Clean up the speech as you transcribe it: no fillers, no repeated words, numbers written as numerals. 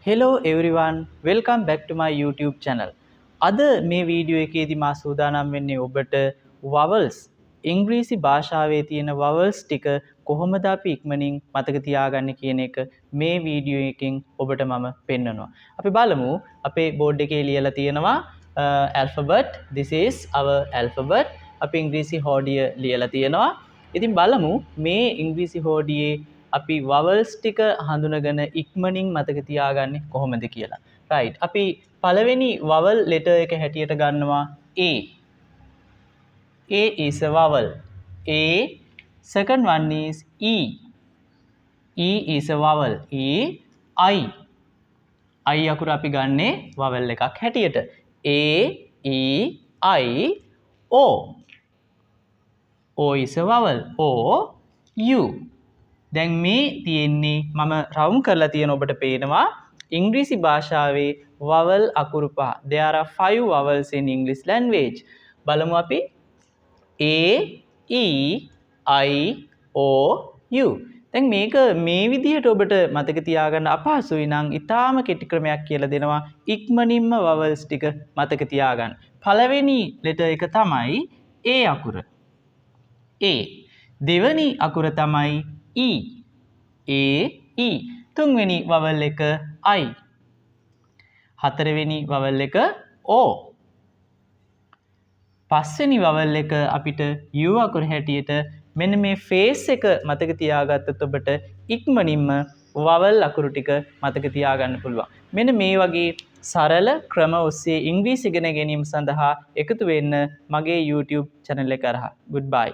Hello everyone, welcome back to my YouTube channel. අද මේ video එකේදී මා සූදානම් වෙන්නේ ඔබට vowels ඉංග්‍රීසි භාෂාවේ තියෙන vowels ටික කොහොමද අපි ඉක්මනින් මතක තියාගන්නේ කියන එක මේ වීඩියෝ එකෙන් ඔබට මම පෙන්වනවා. අපි බලමු අපේ බෝඩ් එකේ ලියලා තියෙනවා alphabet. This is our alphabet. අපි ඉංග්‍රීසි හෝඩිය ලියලා තියෙනවා. ඉතින් බලමු මේ ඉංග්‍රීසි හෝඩියේ අපි vowels ටික හඳුනගෙන ඉක්මනින් මතක තියාගන්නේ කොහොමද කියලා. right. අපි පළවෙනි vowel letter එක හැටියට ගන්නවා A. A is a vowel. A. Second one is E. E is a vowel. E. I. I අකුර අපි ගන්නේ vowel එකක් හැටියට. A. E. I. O. O is a vowel. O. U. දැන් මේ තියෙන්නේ මම රවුම් කරලා තියෙන ඔබට පේනවා ඉංග්‍රීසි භාෂාවේ vowel අකුරු පහ. There are 5 vowels in English language. බලමු අපි A, E, I, O, U. දැන් මේක මේ විදිහට ඔබට මතක තියාගන්න අපහසුයි නම් ඊටාම කෙටි ක්‍රමයක් කියලා දෙනවා ඉක්මනින්ම vowels ටික මතක තියාගන්න. පළවෙනි letter එක තමයි A අකුර. A. දෙවෙනි අකුර තමයි E. A, E. තුන්වෙනි vowel එක I. හතරවෙනි vowel එක O. පස්වෙනි vowel එක අපිට U අකුර හැටියට මෙන්න මේ face එක මතක තියාගත්තොත් ඔබට ඉක්මනින්ම vowel අකුරු ටික මතක තියාගන්න පුළුවන්. මෙන්න මේ වගේ සරල ක්‍රම ඔස්සේ ඉංග්‍රීසි ඉගෙන ගැනීම සඳහා එකතු වෙන්න මගේ YouTube channel එක හරහා. Goodbye.